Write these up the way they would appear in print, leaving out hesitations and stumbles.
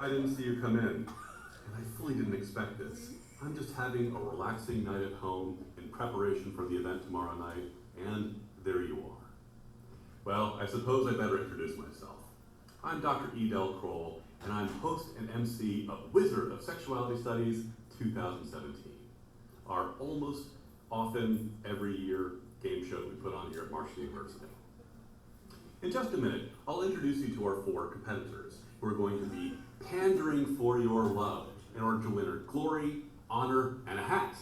I didn't see you come in, and I fully didn't expect this. I'm just having a relaxing night at home in preparation for the event tomorrow night, and there you are. Well, I suppose I better introduce myself. I'm Dr. E. Del Kroll, and I'm host and MC of Wizard of Sexuality Studies 2017, our almost often every year game show we put on here at Marshall University. In just a minute, I'll introduce you to our 4 competitors who are going to be pandering for your love in order to win a glory, honor, and a hat.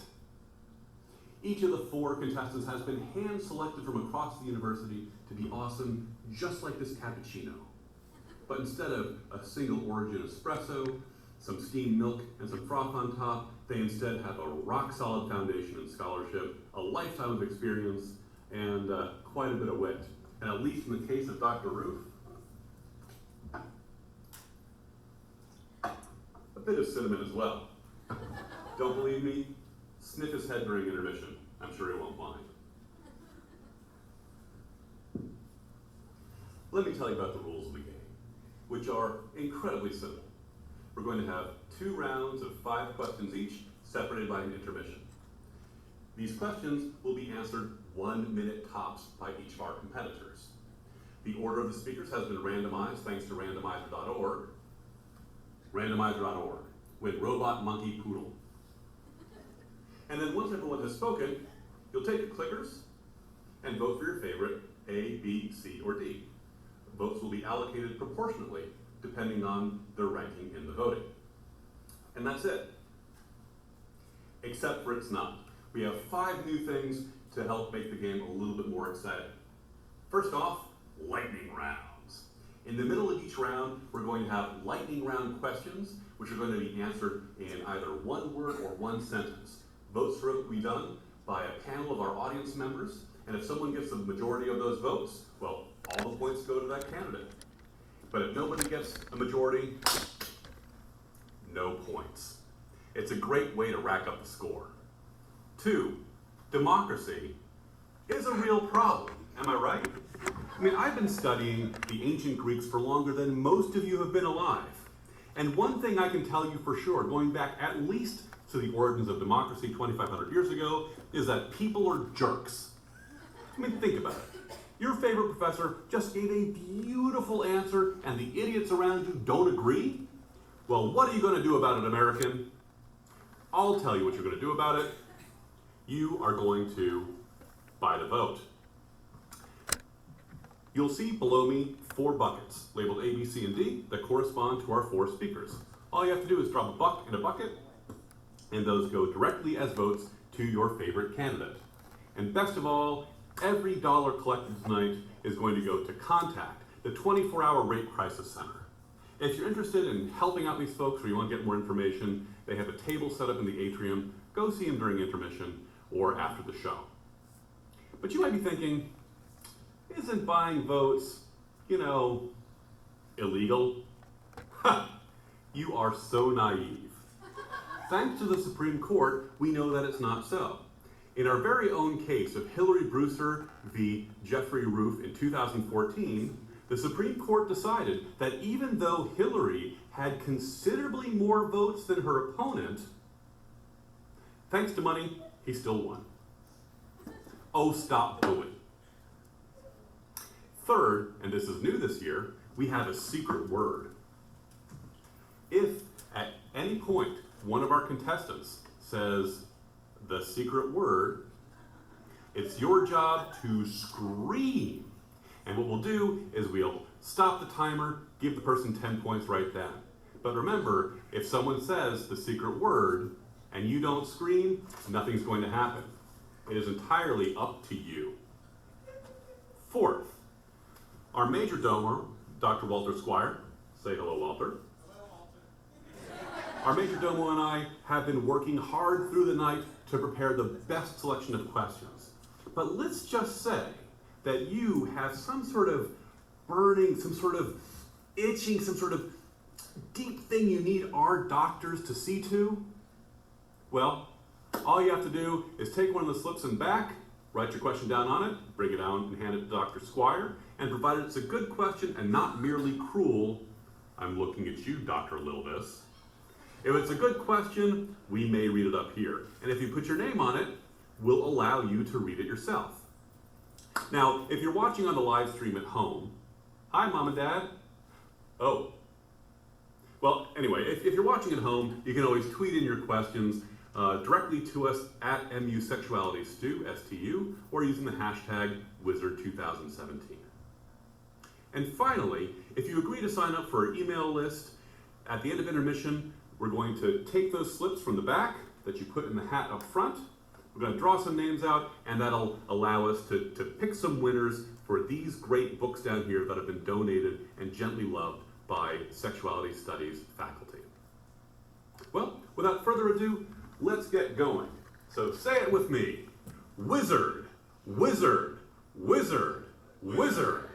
Each of the 4 contestants has been hand-selected from across the university to be awesome, just like this cappuccino. But instead of a single origin espresso, some steamed milk, and some froth on top, they instead have a rock-solid foundation in scholarship, a lifetime of experience, and quite a bit of wit. And at least in the case of Dr. Roof, a bit of cinnamon as well. Don't believe me? Sniff his head during intermission. I'm sure he won't mind. Let me tell you about the rules of the game, which are incredibly simple. We're going to have 2 rounds of 5 questions each, separated by an intermission. These questions will be answered 1 minute tops by each of our competitors. The order of the speakers has been randomized thanks to randomizer.org. Randomizer.org, with robot, monkey, poodle. And then once everyone has spoken, you'll take your clickers and vote for your favorite A, B, C, or D. Votes will be allocated proportionately depending on their ranking in the voting. And that's it. Except for it's not. We have 5 new things to help make the game a little bit more exciting. First off, lightning rounds. In the middle of each round, we're going to have lightning round questions, which are going to be answered in either 1 word or 1 sentence. Votes will be done by a panel of our audience members, and if someone gets the majority of those votes, well, all the points go to that candidate. But if nobody gets a majority, no points. It's a great way to rack up the score. 2, democracy is a real problem, am I right? I mean, I've been studying the ancient Greeks for longer than most of you have been alive. And one thing I can tell you for sure, going back at least to the origins of democracy 2,500 years ago, is that people are jerks. I mean, think about it. Your favorite professor just gave a beautiful answer and the idiots around you don't agree? Well, what are you going to do about it, American? I'll tell you what you're going to do about it. You are going to buy the vote. You'll see below me 4 buckets labeled A, B, C, and D that correspond to our 4 speakers. All you have to do is drop a buck in a bucket, and those go directly as votes to your favorite candidate. And best of all, every dollar collected tonight is going to go to Contact, the 24-hour rape crisis center. If you're interested in helping out these folks or you want to get more information, they have a table set up in the atrium. Go see them during intermission or after the show. But you might be thinking, isn't buying votes, illegal? Ha! You are so naive. Thanks to the Supreme Court, we know that it's not so. In our very own case of Hillary Brewster v. Jeffrey Roof in 2014, the Supreme Court decided that even though Hillary had considerably more votes than her opponent, thanks to money, he still won. Oh, stop booing. Third, and this is new this year, we have a secret word. If at any point one of our contestants says the secret word, it's your job to scream. And what we'll do is we'll stop the timer, give the person 10 points right then. But remember, if someone says the secret word and you don't scream, nothing's going to happen. It is entirely up to you. Fourth, our major donor, Dr. Walter Squire. Say hello, Walter. Our major domo and I have been working hard through the night to prepare the best selection of questions. But let's just say that you have some sort of burning, some sort of itching, some sort of deep thing you need our doctors to see to. Well, all you have to do is take one of the slips in back, write your question down on it, bring it down and hand it to Dr. Squire, and provided it's a good question and not merely cruel, I'm looking at you, Dr. Lilvis. If it's a good question, we may read it up here. And if you put your name on it, we'll allow you to read it yourself. Now, if you're watching on the live stream at home, hi, Mom and Dad. Oh. Well, anyway, if you're watching at home, you can always tweet in your questions directly to us at MUSexualityStu, S-T-U, or using the hashtag Wizard2017. And finally, if you agree to sign up for our email list, at the end of intermission, we're going to take those slips from the back that you put in the hat up front. We're going to draw some names out, and that'll allow us to pick some winners for these great books down here that have been donated and gently loved by Sexuality Studies faculty. Well, without further ado, let's get going. So say it with me. Wizard, wizard, wizard, wizard.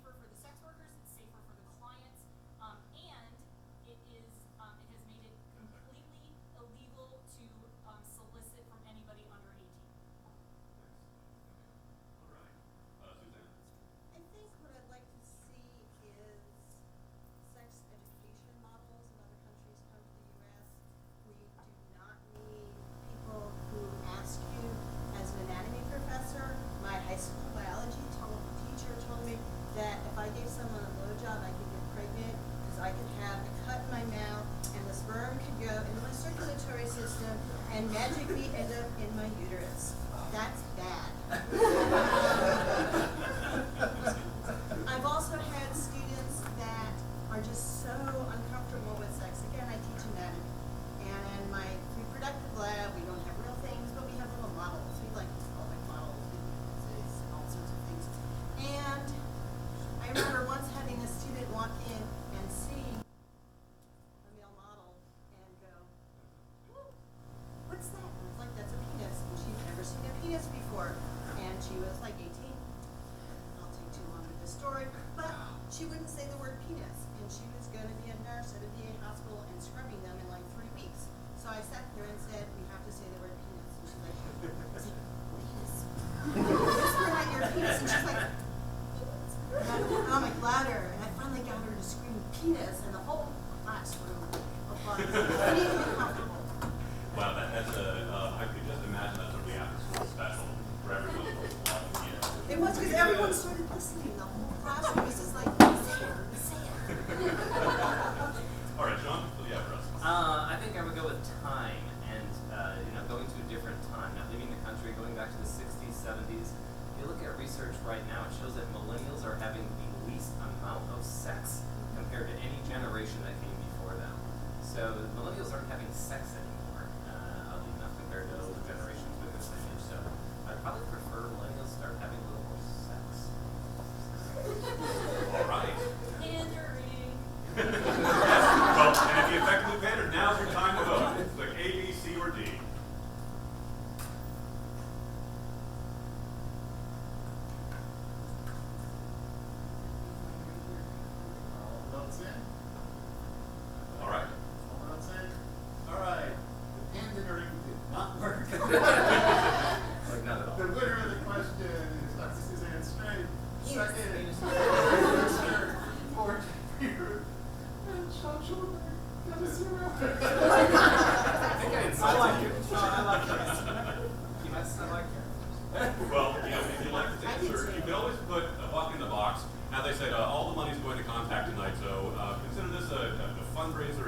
safer for the sex workers, it's safer for the clients, and it is it has made it completely illegal to solicit from anybody under 18. All right. Suzanne? I think what I'd like to see is sex education models in other countries come to the U.S. We do not need people who ask you, as an anatomy professor, my high school biology teacher told me that if I gave someone a blowjob, I could get pregnant because I could have a cut in my mouth and the sperm could go into my circulatory system and magically end up in my uterus. That's bad. I've also had students that are just so uncomfortable with sex. Again, I teach anatomy. And in my reproductive lab, we don't have real things, but we have little models. We like pelvic models, and all sorts of things. And I remember once having a student walk in and see a male model and go, "Whoa, what's that?" And it's like, "That's a penis." And she'd never seen a penis before. And she was like 18. I'll take too long with this story. But she wouldn't say the word penis. And she was going to be a nurse at a VA hospital and scrubbing them in like 3 weeks. So I sat there and said, "We have to say the word penis." And she's like, "Penis? Whisper out your penis." And she's like, "Penis?" And I put on my louder, and I finally got her to scream penis, and the whole classroom applauded. I need to be comfortable. Wow, that's I could just imagine that's a really after-school special for everyone who was watching. Yeah. It was because everyone started listening. The whole classroom was just like, "Say it, say it." All right, John, what do you have for us? I think I would go with time and going to a different time, not leaving the country, going back to the 60s, 70s. If you look at research right now, it shows that millennials are having the least amount of sex compared to any generation that came before them. So millennials aren't having sex anymore, oddly enough, compared to older generations with this age. So I'd probably prefer millennials start having a little more sex. All right. Pandering. Well, and if you effectively pander, now's your time to vote. It's like A, B, C, or D. Votes in. All right. All votes in. All right. The pandering did not work. Like not at all. The winner of the question is Dr. Suzanne Strait. Yes. Second is Mr. Ford Peter and Sean Schulman. Got a 0. I think I like it. I like it. Yes, I like it. Well, if you like this answer, you can always put a buck in the box. As I said, all the money's going to Contact tonight, so consider this a fundraiser.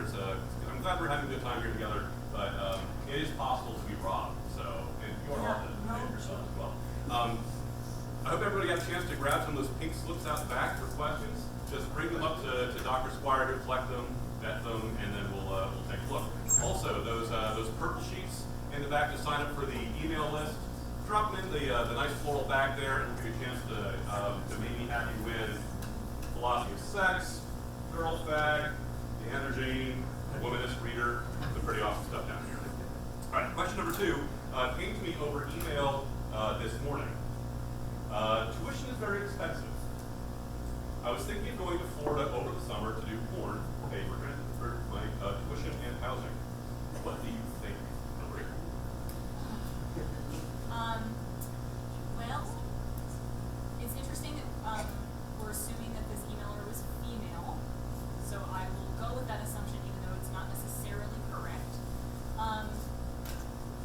I'm glad we're having a good time here together, but it is possible to be robbed, so you're welcome to pay yourself as well. I hope everybody got a chance to grab some of those pink slips out the back for questions. Just bring them up to Dr. Squire to collect them, vet them, and then we'll take a look. Also, those purple sheets in the back to sign up for the email list. Drop them in the nice floral bag there, and we'll give you a chance to maybe have you win Philosophy of Sex, Girls Bag, the Energy, Womanist Reader. Some pretty awesome stuff down here. All right, question number 2 came to me over email this morning. Tuition is very expensive. I was thinking of going to Florida over the summer to do porn, pay for my tuition and housing. What do you think, Maria? Well, it's interesting that we're assuming that this emailer was female, so I will go with that assumption even though it's not necessarily correct.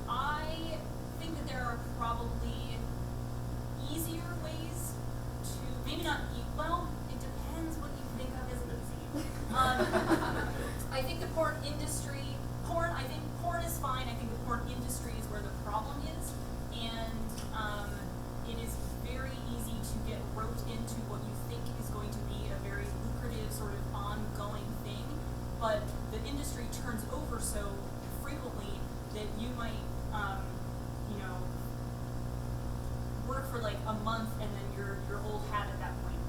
I think that there are probably easier ways to, maybe not, well, it depends what you think of as easy. I think the porn industry, I think porn is fine. I think the porn industry is where the problem is, and it is very easy to get roped into what you think is going to be a very lucrative sort of ongoing thing, but the industry turns over so frequently that you might, work for like a month and then you're old hat at that point.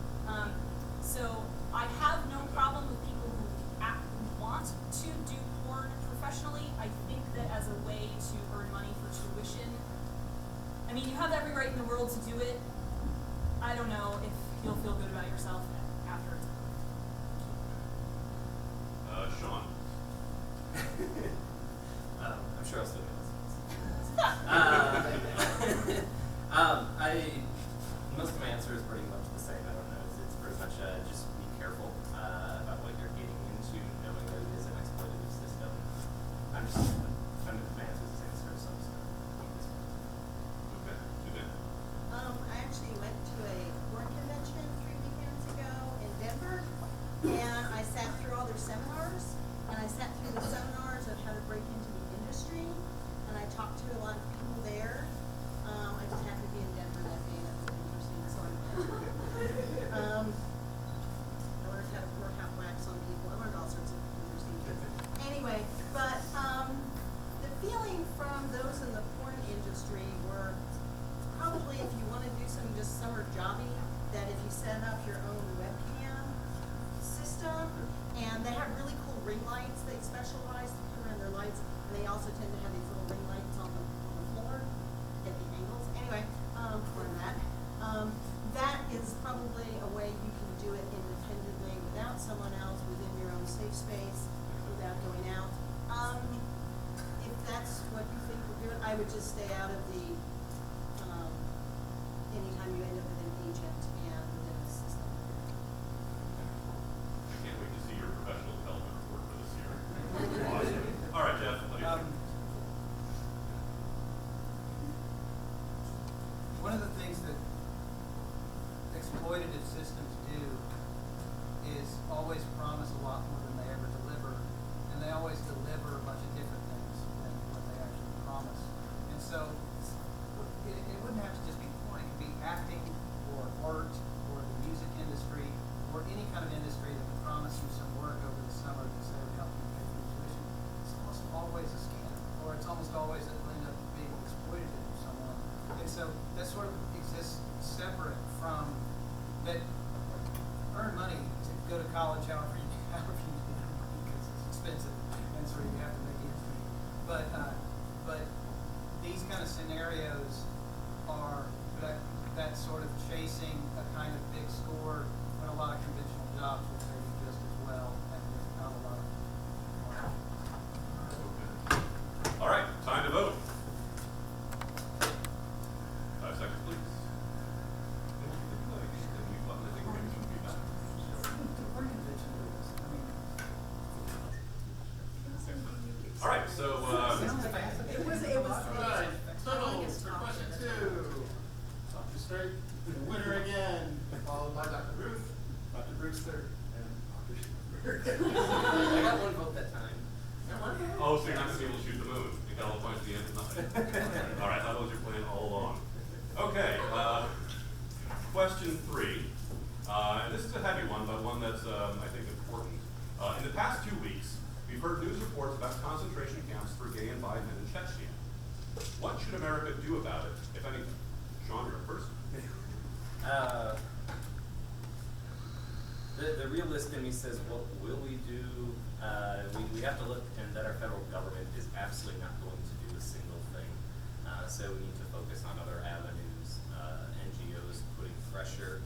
So I have no problem with people who want to do porn professionally. I think that as a way to earn money for tuition, I mean, you have every right in the world to do it. I don't know if you'll feel good about yourself after it's over. Sean. I'm sure I'll still get this. Most of my answer is pretty much the same. I don't know. It's pretty much just be careful about what you're getting into, knowing that it is an exploitative system. My answer is the same as hers, so I'm just going to keep this one. Okay. Suzanne. I actually went to a porn convention 3 weekends ago in Denver, and I sat through all their seminars, and I sat through the seminars of how to break into the industry, and I talked to a lot of people there. I just happened to be in Denver that day. That was interesting. So I learned how to pour hot wax on people. I learned all sorts of interesting things. Anyway, but the feeling from those in the porn industry were probably, if you want to do some just summer jobby, that if you set up your own webcam system, and they have really cool ring lights, they specialize to put around their lights, and they also tend to have these little ring lights on the floor, get the angles. Anyway, more than that. That is probably a way you can do it independently without someone else, within your own safe space, without going out. If that's what you think will do it, I would just stay out of the anytime you end up with an agent and within a system. I can't wait to see your professional development report for this year. Awesome. All right, Jeff. What do you think? One of the things that exploitative systems do is always promise a lot more than they ever deliver, and they always deliver a bunch of different things than what they actually promise. And so it wouldn't have to just be porn. It could be acting or art or the music industry or any kind of industry that would promise you some work over the summer that say would help you pay for your tuition. It's almost always a scam, or it's almost always it will end up being exploitative for someone. And so that sort of exists separate from that. Earn money to go to college however you need because it's expensive, and so you have to make ends meet. But these kind of scenarios are that sort of chasing a kind of big score when a lot of conventional jobs will pay you just as well, and there's not a lot of Okay. All right, time to vote. 5 seconds, please. All right, so It was Alright, so longest for talk. question 2, Dr. Straight, winner again, followed by Dr. Ruth, Dr. Brewster, and Dr. Schubert. I got one vote that time. oh, so you're not going to be able to shoot the moon. You got all the points at the end of nothing. All right, that was your plan all along. Okay, question 3. And this is a heavy one, but one that's, I think, important. In the past 2 weeks, we've heard news reports about concentration camps for gay and bi men in Chechnya. What should America do about it, if anything? Sean, you're first. The realist in me says, what will we do? We have to look, and that our federal government is absolutely not going to do a single thing. So we need to focus on other avenues, NGOs putting pressure.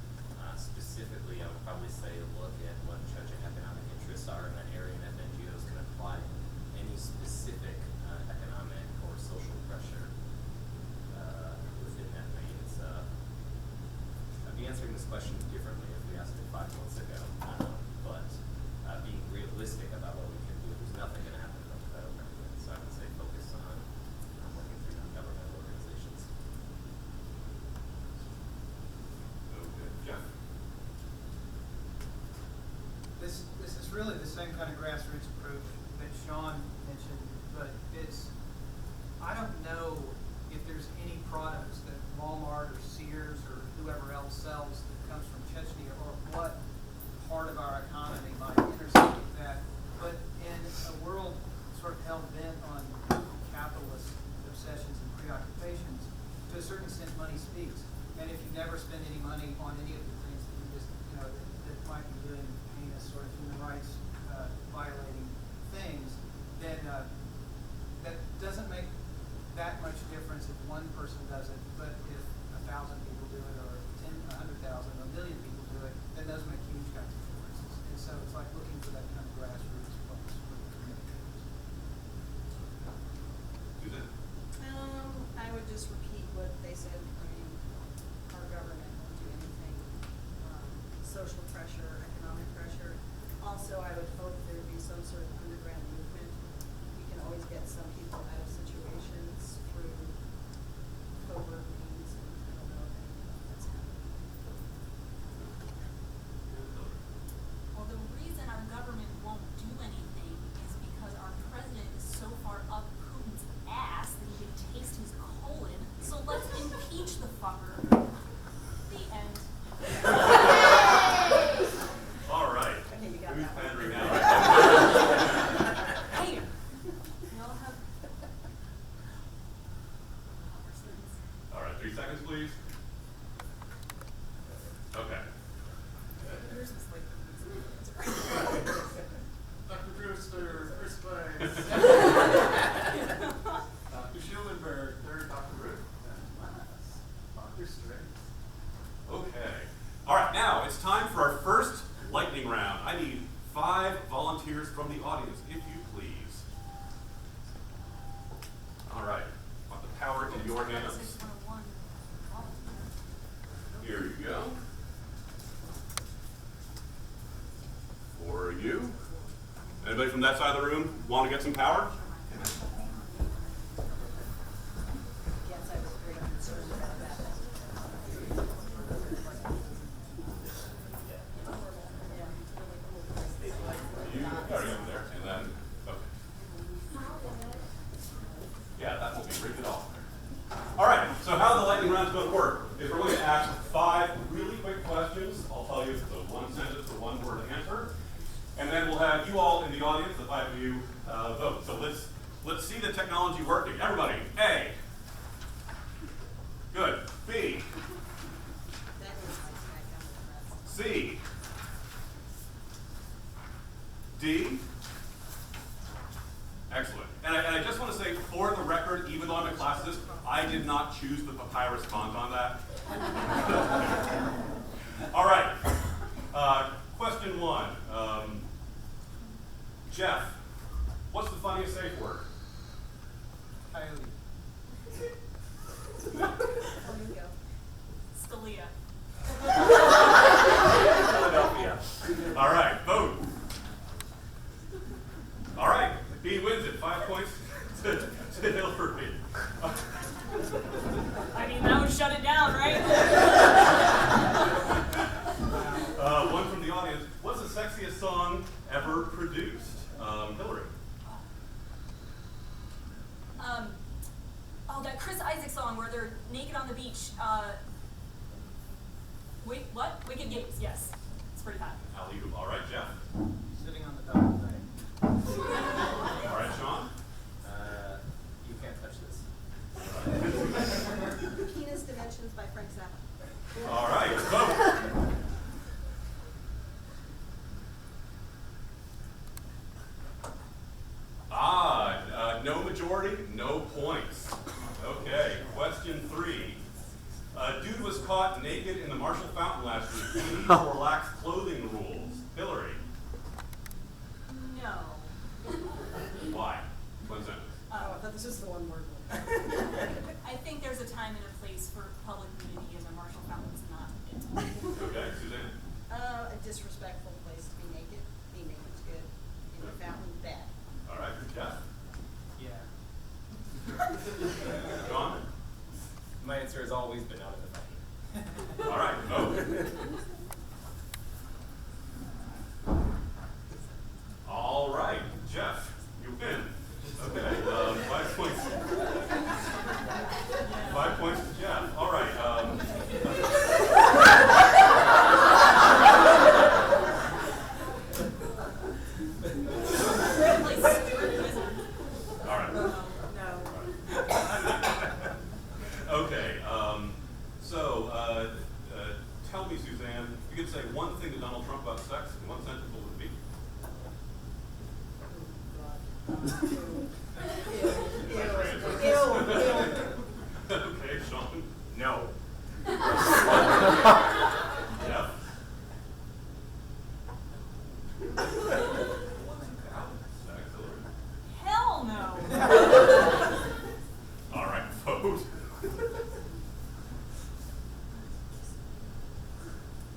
Specifically, I would probably say look at what Chechen economic interests are in that area, and if NGOs can apply any specific economic or social pressure within that vein. I'd be answering this question differently if we asked it 5 months ago, but being realistic about what we can do, there's nothing going to happen without the federal government. So I would say focus on working through non-governmental organizations. Okay, Jeff. This is really the same kind of grassroots approach that Sean mentioned, but I don't know if there's any products that Walmart or Sears or whoever else sells that comes from Chechnya, or what part of our economy might intersect with that. But in a world sort of hell-bent on capitalist obsessions and preoccupations, to a certain extent money speaks. And if you never spend any money on any of the things that you just, that might be doing heinous sort of human rights violating things, then that doesn't make that much difference if one person does it, but if 1,000 people do it, or 100,000, 1 million people do social pressure, economic pressure. Also, I would hope there would be some sort of underground movement. We can always get some people out of situations through covert means, and I don't know if anything like that's happening. Well, the reason our government won't do anything is because our president is so far up Putin's ass that he can taste his colon. So let's impeach the fucker. The end. All right. Okay, you got Who's that one. pandering now? Hey, we all have conversations. All right, 3 seconds, please. Okay. Yours was like Dr. Brewster, first place. Dr. Schulenberg, third. Dr. Ruth, and last, Dr. Straight. Okay. All right, now it's time for our first lightning round. I need 5 volunteers from the audience, if you please. All right. Want the power in your hands. 601. Here you go. For you. Anybody from that side of the room want to get some power? Yes, I was very concerned about that. You already over there, and then, okay. Yeah, that will be ripped off. All right, so how the lightning round is going to work is we're going to ask 5 really quick questions. I'll tell you the 1 sentence or 1 word answer. And then we'll have you all in the audience, the 5 of you, vote. So let's see the technology working. Everybody, A. Good. B. That was like smack down the press. C. D. Excellent. And I just want to say, for the record, even though I'm in classes, I did not choose the papyrus font on that. All right. Question 1. Jeff, what's the funniest safe word? Coyote. Flamingo. Scalia. Philadelphia. All right, vote. All right, B wins it. 5 points to Hillary. I mean, that would shut it down, right? 1 from the audience. What's the sexiest song ever produced? Hillary. Oh, that Chris Isaac song where they're naked on the beach. Wait, what? Wicked Games, yes. It's pretty hot. Ali, all right, Jeff. Sitting on the dock tonight. All right, Sean. You can't touch this. Keenest Dimensions by Frank Zappa. All right, vote. No majority, no points. Okay, question 3. A dude was caught naked in the Marshall Fountain last week. Do you need to relax clothing rules? Hillary. No. Why? 1 sentence. Oh, I thought this was the 1 word one. I think there's a time and a place for public nudity, and a Marshall Fountain's not it. Okay, Suzanne. A disrespectful place to be naked. Being naked's good. In a fountain, bad. All right, Jeff. Yeah. John. My answer has always been out of the fountain. All right, vote. All right, Jeff, you win. Okay, 5 points. 5 points to Jeff. All right. All right. No. Okay. Tell me, Suzanne, you could say 1 thing to Donald Trump about sex in 1 sentence. What would it be? Okay, Sean. No. Jeff. Hell no. All right, vote.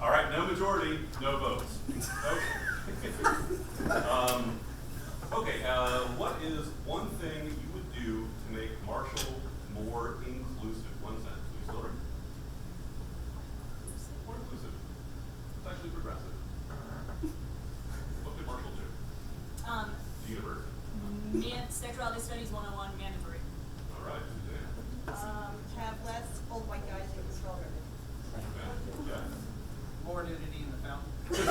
All right, no majority. No votes. Okay. What is one thing you would do to make Marshall more inclusive? One sentence, please, children. More inclusive. It's actually progressive. What could Marshall do? The university. Sexuality Studies 101 mandatory. All right, Suzanne. Have less old white guys in control of everything. Okay. Yeah. More nudity in the fountain. He's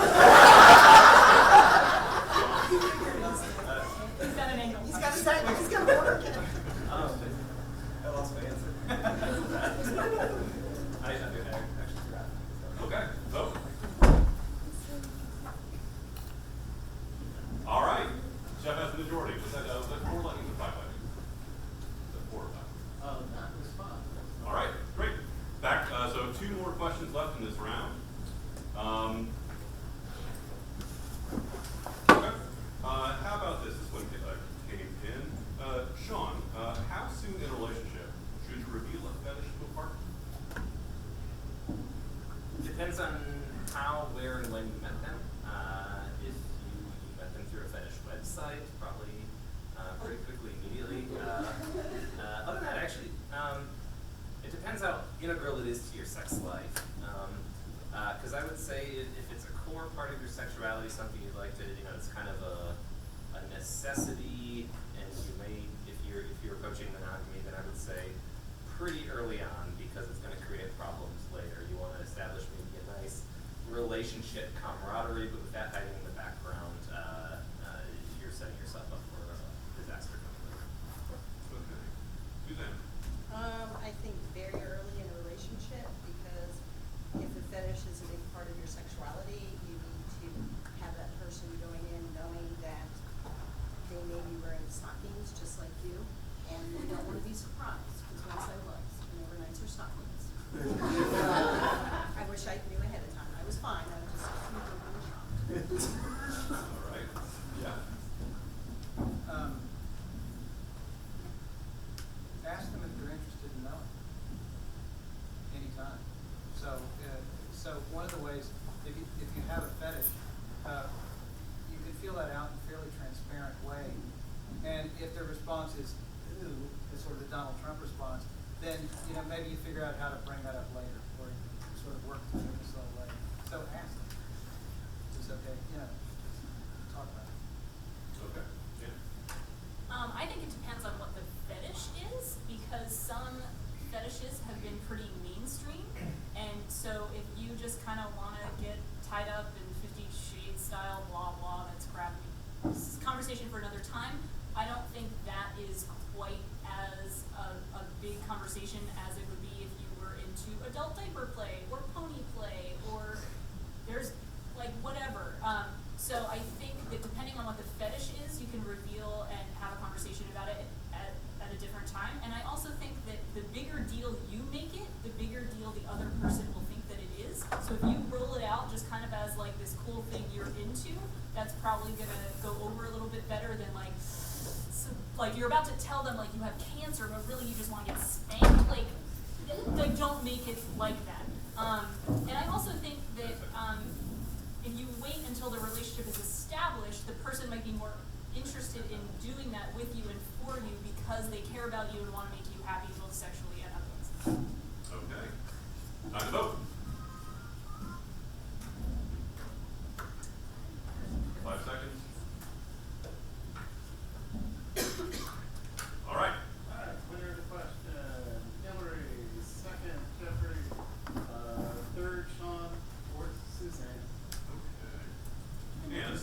got an angle. He's got to say, he's got to work it. I lost my answer. I actually forgot. Okay. Vote. All right. Jeff has the majority. Was that 4 lightnings or 5 lightnings? Was that 4 or 5? That was fun. All right, great. Back. So 2 more questions left in this round. Okay. How about this? This one came in. Sean, how soon in a relationship should you reveal a fetish to a partner? Depends on how, where, and when you met them. If you met them through a fetish website, probably pretty quickly, immediately. Other than that, actually, it depends how integral it is to your sex life. Because I would say if it's a core part of your sexuality, something you'd like to, it's kind of a necessity, and you may, if you're approaching monogamy, then I would say pretty early on, because it's going to create problems later. You want to establish maybe a nice relationship camaraderie, but with that hiding in the background, you're setting yourself up for a disaster coming later. Okay. Suzanne. I think very early in a relationship, because if the fetish is a big part of your sexuality, you need to have that person going in knowing that they may be wearing stockings just like you, and you don't want to be surprised, because once I was, and overnights are stockings. I wish I knew ahead of time. I was fine. I was just completely shocked. All right. Yeah. Ask them if they're interested in knowing. Anytime. So one of the ways, if you have a fetish, you can feel that out in a fairly transparent way. And if their response is ooh, is sort of the Donald Trump response, then maybe you figure out how to bring that up later, or you sort of work through it in a slow way. So ask them. Is this okay? Talk about it. Okay. Yeah. I think it depends on what the fetish is, because some fetishes have been pretty mainstream, and so if you just kind of want to get tied up in 50 Shades style, blah blah, that's crap. This is conversation for another time. I don't think that is quite as a big conversation as it would be if you were into adult diaper play or pony play, or there's like whatever. So I think that depending on what the fetish is, you can reveal and have a conversation about it at a different time. And I also think that the bigger deal you make it, the bigger deal the other person will think that it is. So if you roll it out just kind of as like this cool thing you're into, that's probably gonna go over a little bit better than like you're about to tell them like you have cancer, but really you just want to get spanked. Like don't make it like that. And I also think that if you wait until the relationship is established, the person might be more interested in doing that with you and for you because they care about you and want to make you happy both sexually and otherwise. Okay. Time to vote. 5 seconds. All right. Winner of the question, Hillary. Second, Jeffrey. Third, Sean. Fourth, Suzanne. Okay. And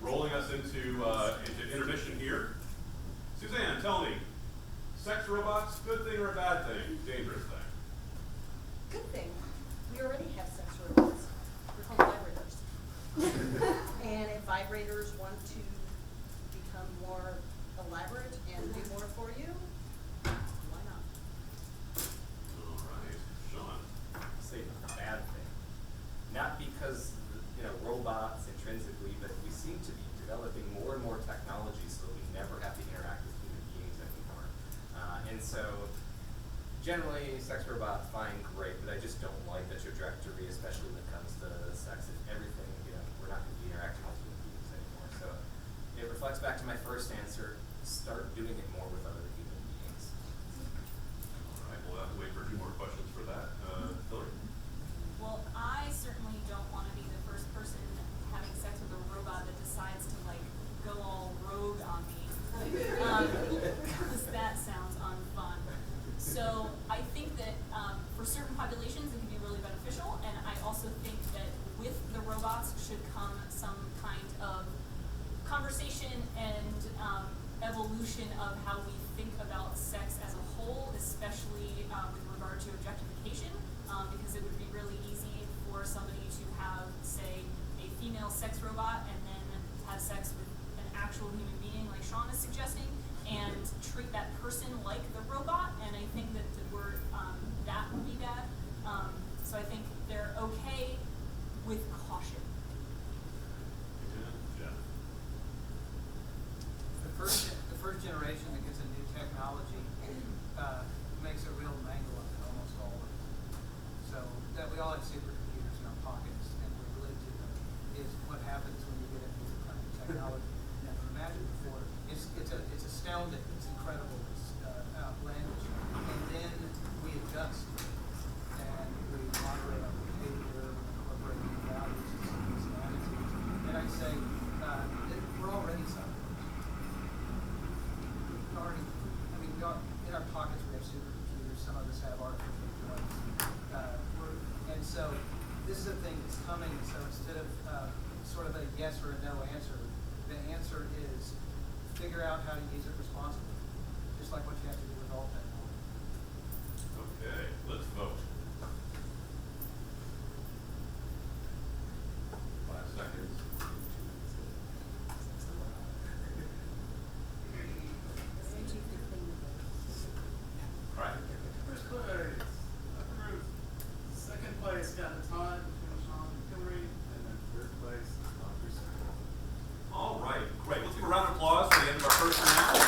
rolling us into intermission here. Suzanne, tell me, sex robots, good thing or a bad thing? Dangerous thing? Good thing. We already have sex robots. They're called vibrators. And if vibrators want to become more elaborate and do more for you, why not? All right. Sean. Say bad thing. Not because robots intrinsically, but we seem to be developing more and more technology so that we never have to interact with human beings anymore. And so generally sex robots, fine, great, but I just don't like the trajectory, especially when it comes to sex. If everything reflects back to my first answer, start doing it more with other human beings. All right, we'll have to wait for a few more questions for that. Hillary? Well, I certainly don't want to be the first person having sex with a robot that decides to like go all rogue on me, because that sounds unfun. So I think that for certain populations it can be really beneficial, and I also think that with the robots should come some kind of conversation and evolution of how we think about sex as a whole, especially with regard to objectification, because it would be really easy for somebody to have, say, a female sex robot and then have sex with an actual human being like Sean is suggesting, and treat that person like the robot, and I think that the word that would be bad. So I think they're okay with caution. Yeah. The first generation that gets a new technology makes a real mangle of it, almost all of it. So that we all have supercomputers in our pockets and we're glued to them is what happens when you get a new kind of technology you never imagined before. It's astounding, it's incredible, it's outlandish. And then we adjust and we moderate our behavior, we incorporate new values and some attitudes. And I'd say we're already cyborgs. In our pockets we have supercomputers, some of us have artificial intelligence. And so this is a thing that's coming, so instead of sort of a yes or a no answer, the answer is figure out how to use it responsibly, just like what you have to do with all technology. Okay, let's vote. 5 seconds. All right. First place, Dr. Ruth. Second place got a tie between Sean and Hillary, and then third place, Dr. Stern. All right, great. Let's give a round of applause for the end of our first round.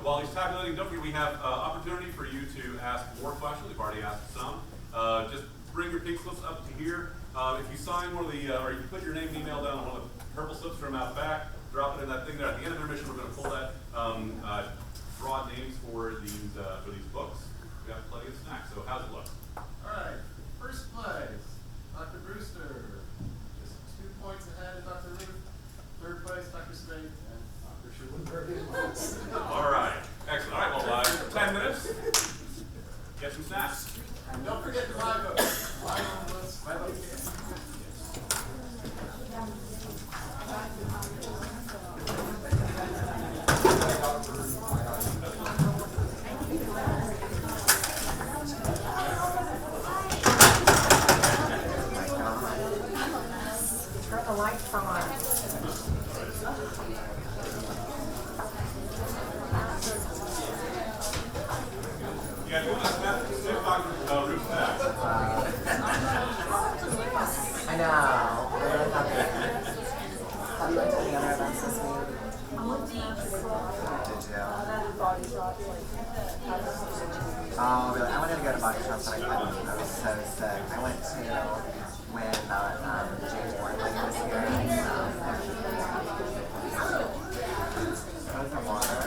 While he's tabulating, don't forget we have opportunity for you to ask more questions. We've already asked some. Just bring your pink slips up to here. If you sign one of the, or you put your name and email down on one of the purple slips from out back, drop it in that thing there. At the end of intermission, we're going to pull that, draw names for these books. We have plenty of snacks. So how's it look? All right, first place, Dr. Brewster. Just 2 points ahead of Dr. Ruth. Third place, Dr. Spade, and Dr. Schulenberg. All right, excellent. All right, well, 10 minutes. Get some snacks. Don't forget to buy those. Buy those. Buy those. Turn the lights on. Yeah, you want to sniff Dr. Ruth's snacks? I know. I really love it. Have you went to any other events this week? Did you? Oh, really? I wanted to go to body shops, but I couldn't. I was so sick. I went to when James Warren was here. Was there water?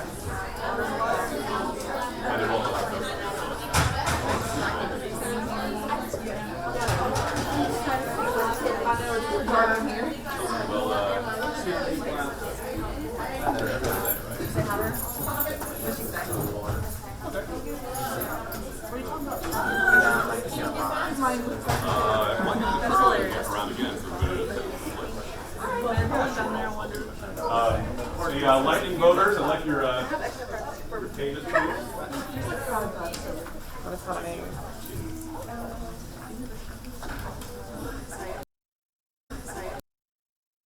The lightning voters, I'd like your pages, please. What is happening?